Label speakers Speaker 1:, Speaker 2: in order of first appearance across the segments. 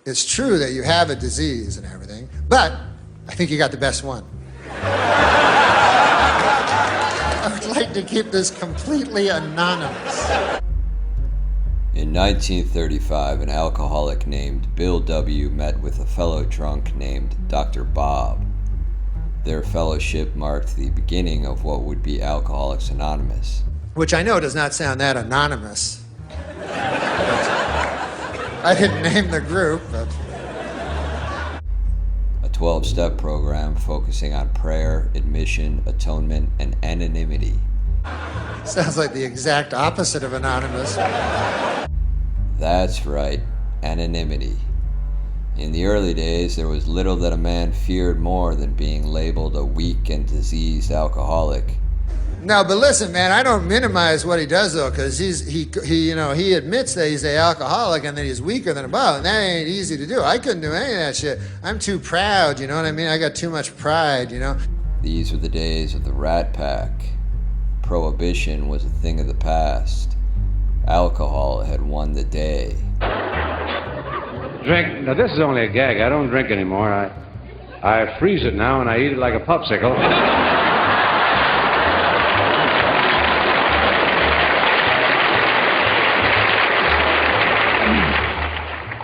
Speaker 1: It's true that you have a disease and everything, but I think you got the best one. I would like to keep this completely anonymous.
Speaker 2: In 1935, an alcoholic named Bill W. met with a fellow drunk named Dr. Bob. Their fellowship marked the beginning of what would be Alcoholics Anonymous.
Speaker 1: Which I know does not sound that anonymous. I didn't name the group, but...
Speaker 2: A 12-step program focusing on prayer, admission, atonement, and anonymity.
Speaker 1: Sounds like the exact opposite of anonymous.
Speaker 2: That's right, anonymity. In the early days, there was little that a man feared more than being labeled a weak and diseased alcoholic.
Speaker 1: No, but listen, man, I don't minimize what he does, though, because he admits that he's an alcoholic and that he's weaker than above, and that ain't easy to do. I couldn't do any of that shit. I'm too proud, you know what I mean? I got too much pride, you know?
Speaker 2: These were the days of the Rat Pack. Prohibition was a thing of the past. Alcohol had won the day.
Speaker 3: Drink? Now, this is only a gag. I don't drink anymore. I freeze it now, and I eat it like a popsicle.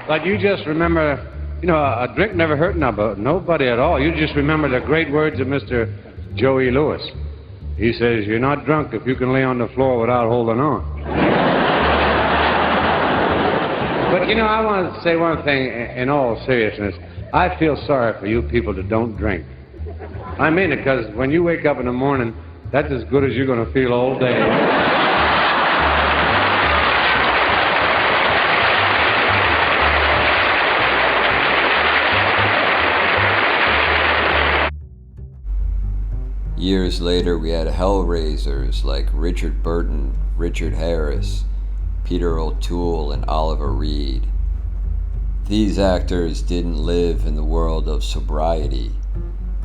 Speaker 3: But you just remember, a drink never hurt nobody at all. You just remember the great words of Mr. Joey Lewis. He says, you're not drunk if you can lay on the floor without holding on. But, I want to say one thing in all seriousness. I feel sorry for you people that don't drink. I mean it, because when you wake up in the morning, that's as good as you're going to feel all day.
Speaker 2: Years later, we had hellraisers like Richard Burton, Richard Harris, Peter O'Toole, and Oliver Reed. These actors didn't live in the world of sobriety.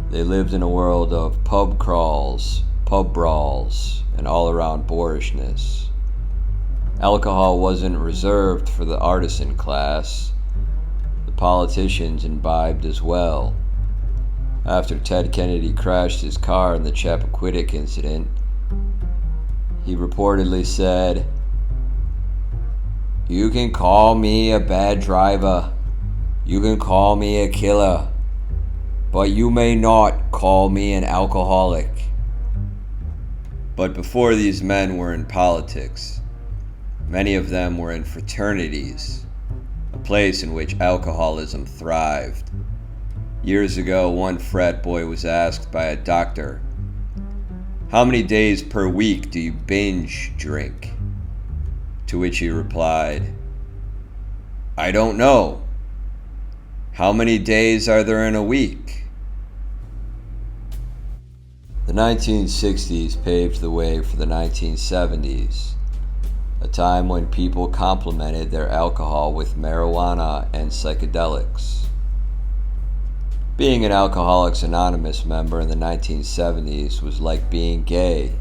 Speaker 2: They lived in a world of pub crawls, pub brawls, and all-around boorishness. Alcohol wasn't reserved for the artisan class. The politicians imbibed as well. After Ted Kennedy crashed his car in the Chappaquiddick incident, he reportedly said, "You can call me a bad driver, you can call me a killer, but you may not call me an alcoholic." But before these men were in politics, many of them were in fraternities, a place in which alcoholism thrived. Years ago, one frat boy was asked by a doctor, "How many days per week do you binge drink?" To which he replied, "I don't know. How many days are there in a week?" The 1960s paved the way for the 1970s, a time when people complemented their alcohol with marijuana and psychedelics. Being an Alcoholics Anonymous member in the 1970s was like being gay.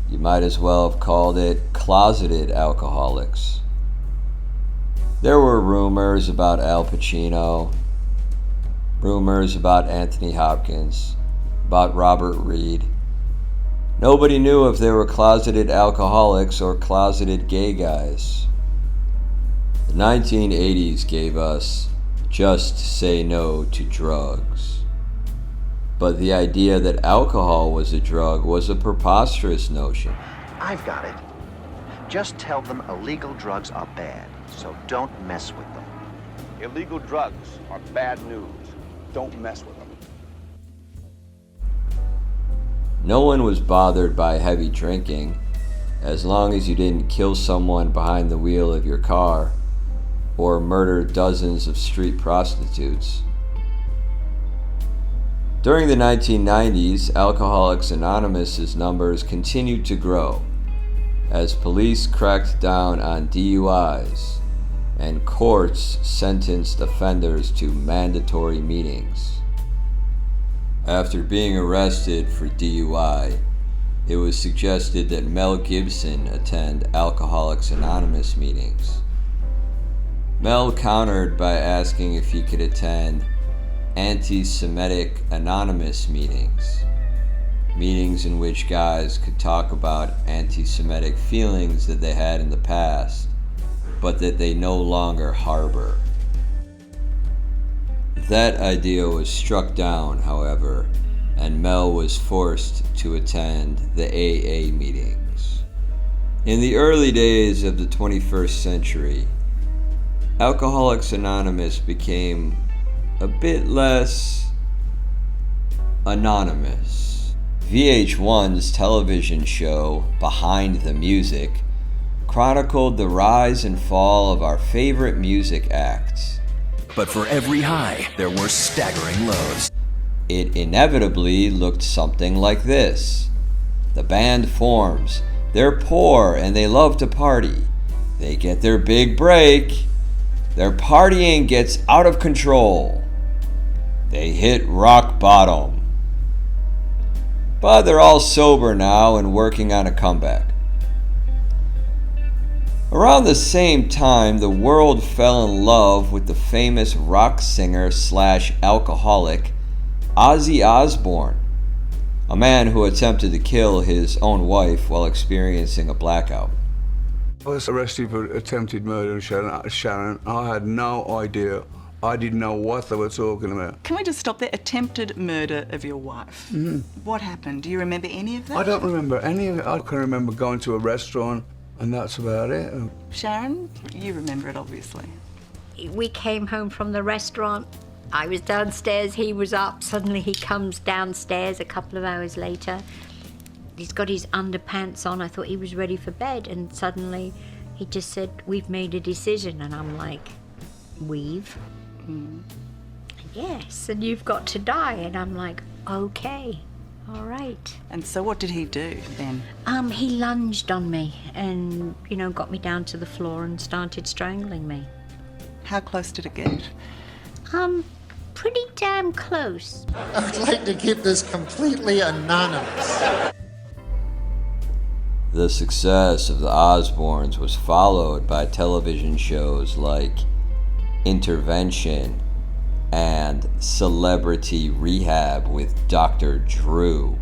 Speaker 2: You might as well have called it closeted alcoholics. There were rumors about Al Pacino, rumors about Anthony Hopkins, about Robert Reed. Nobody knew if they were closeted alcoholics or closeted gay guys. The 1980s gave us Just Say No to Drugs. But the idea that alcohol was a drug was a preposterous notion.
Speaker 4: I've got it. Just tell them illegal drugs are bad, so don't mess with them.
Speaker 5: Illegal drugs are bad news. Don't mess with them.
Speaker 2: No one was bothered by heavy drinking, as long as you didn't kill someone behind the wheel of your car or murder dozens of street prostitutes. During the 1990s, Alcoholics Anonymous' numbers continued to grow as police cracked down on DUIs and courts sentenced offenders to mandatory meetings. After being arrested for DUI, it was suggested that Mel Gibson attend Alcoholics Anonymous meetings. Mel countered by asking if he could attend anti-Semitic anonymous meetings in which guys could talk about anti-Semitic feelings that they had in the past, but that they no longer harbor. That idea was struck down, however, and Mel was forced to attend the AA meetings. In the early days of the 21st century, Alcoholics Anonymous became a bit less anonymous. VH1's television show, Behind the Music, chronicled the rise and fall of our favorite music acts.
Speaker 6: But for every high, there were staggering lows.
Speaker 2: It inevitably looked something like this. The band forms. They're poor and they love to party. They get their big break. Their partying gets out of control. They hit rock bottom. But they're all sober now and working on a comeback. Around the same time, the world fell in love with the famous rock singer / alcoholic Ozzy Osbourne, a man who attempted to kill his own wife while experiencing a blackout.
Speaker 7: I was arrested for attempted murder of Sharon. I had no idea. I didn't know what they were talking about.
Speaker 8: Can we just stop there? Attempted murder of your wife.
Speaker 7: Mm-hmm.
Speaker 8: What happened? Do you remember any of that?
Speaker 7: I don't remember any of it. I can remember going to a restaurant, and that's about it.
Speaker 8: Sharon, you remember it, obviously.
Speaker 9: We came home from the restaurant. I was downstairs, he was up. Suddenly he comes downstairs a couple of hours later. He's got his underpants on. I thought he was ready for bed, and suddenly he just said, "We've made a decision." And I'm like, "We've?" "Yes, and you've got to die." And I'm like, "Okay, all right."
Speaker 8: And so what did he do then?
Speaker 9: He lunged on me and, got me down to the floor and started strangling me.
Speaker 8: How close did it get?
Speaker 9: Pretty damn close.
Speaker 1: I would like to keep this completely anonymous.
Speaker 2: The success of the Osbournes was followed by television shows like Intervention and Celebrity Rehab with Dr. Drew.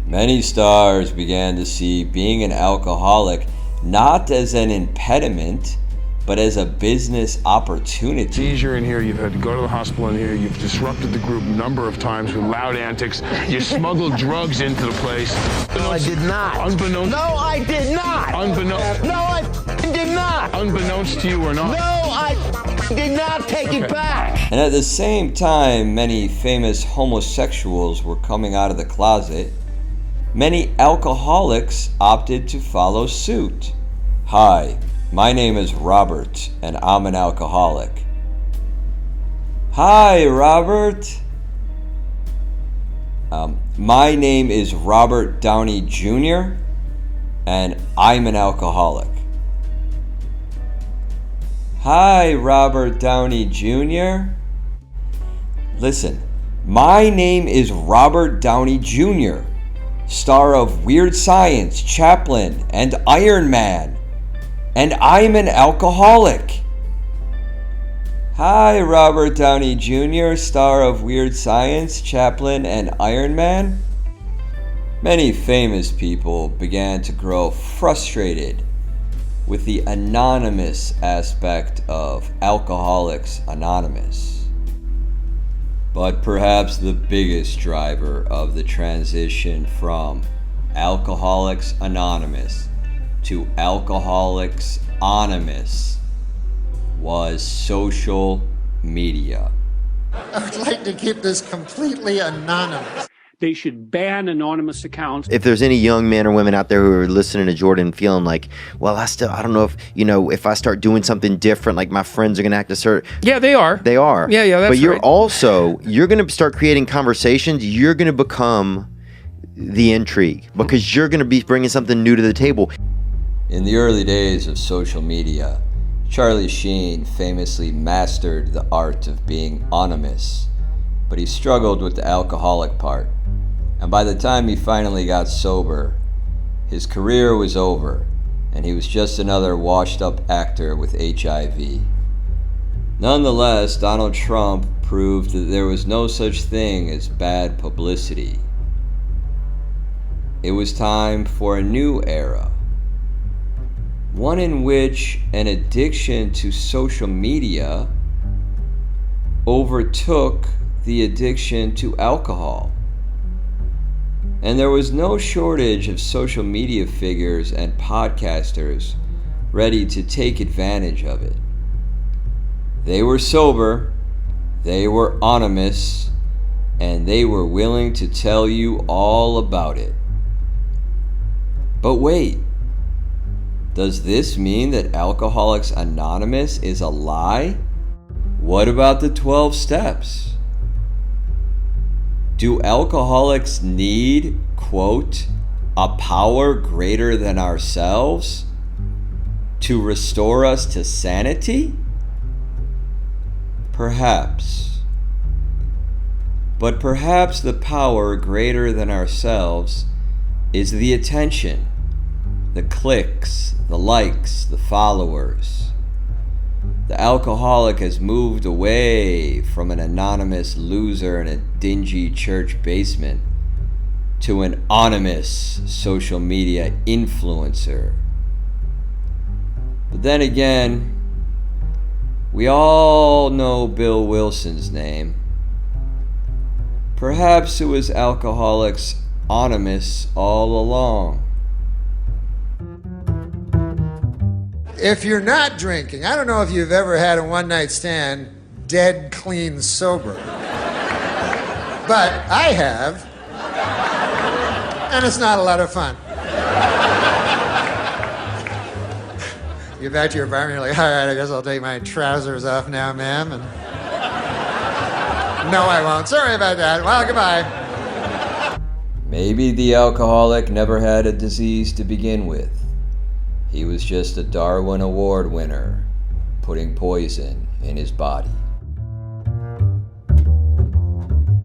Speaker 2: Many stars began to see being an alcoholic not as an impediment, but as a business opportunity.
Speaker 10: Seizure in here, you've had to go to the hospital in here, you've disrupted the group a number of times with loud antics, you smuggled drugs into the place.
Speaker 11: No, I did not.
Speaker 10: Unbeknownst.
Speaker 11: No, I did not.
Speaker 10: Unbeknownst.
Speaker 11: No, I did not.
Speaker 10: Unbeknownst to you or not.
Speaker 11: No, I did not take it back.
Speaker 2: And at the same time, many famous homosexuals were coming out of the closet. Many alcoholics opted to follow suit. Hi, my name is Robert, and I'm an alcoholic. Hi, Robert. My name is Robert Downey Jr., and I'm an alcoholic. Hi, Robert Downey Jr. Listen, my name is Robert Downey Jr., star of Weird Science, Chaplin, and Iron Man. And I'm an alcoholic. Hi, Robert Downey Jr., star of Weird Science, Chaplin, and Iron Man. Many famous people began to grow frustrated with the anonymous aspect of Alcoholics Anonymous. But perhaps the biggest driver of the transition from Alcoholics Anonymous to Alcoholics Onymous was social media.
Speaker 1: I would like to keep this completely anonymous.
Speaker 12: They should ban anonymous accounts.
Speaker 13: If there's any young men or women out there who are listening to Jordan feeling like, well, I don't know if I start doing something different, like my friends are going to act a certain...
Speaker 14: Yeah, they are.
Speaker 13: They are.
Speaker 14: Yeah, that's
Speaker 13: But you're
Speaker 14: right.
Speaker 13: also, you're going to start creating conversations. You're going to become the intrigue because you're going to be bringing something new to the table.
Speaker 2: In the early days of social media, Charlie Sheen famously mastered the art of being anonymous, but he struggled with the alcoholic part. And by the time he finally got sober, his career was over, and he was just another washed-up actor with HIV. Nonetheless, Donald Trump proved that there was no such thing as bad publicity. It was time for a new era, one in which an addiction to social media overtook the addiction to alcohol. And there was no shortage of social media figures and podcasters ready to take advantage of it. They were sober, they were anonymous, and they were willing to tell you all about it. But wait, does this mean that Alcoholics Anonymous is a lie? What about the 12 steps? Do alcoholics need, quote, a power greater than ourselves to restore us to sanity? Perhaps. But perhaps the power greater than ourselves is the attention, the clicks, the likes, the followers. The alcoholic has moved away from an anonymous loser in a dingy church basement to an anonymous social media influencer. But then again, we all know Bill Wilson's name. Perhaps it was Alcoholics Onymous all along.
Speaker 1: If you're not drinking, I don't know if you've ever had a one-night stand dead clean sober. But I have. And it's not a lot of fun. You get back to your apartment, you're like, all right, I guess I'll take my trousers off now, ma'am. And no, I won't. Sorry about that. Well, goodbye.
Speaker 2: Maybe the alcoholic never had a disease to begin with. He was just a Darwin Award winner putting poison in his body.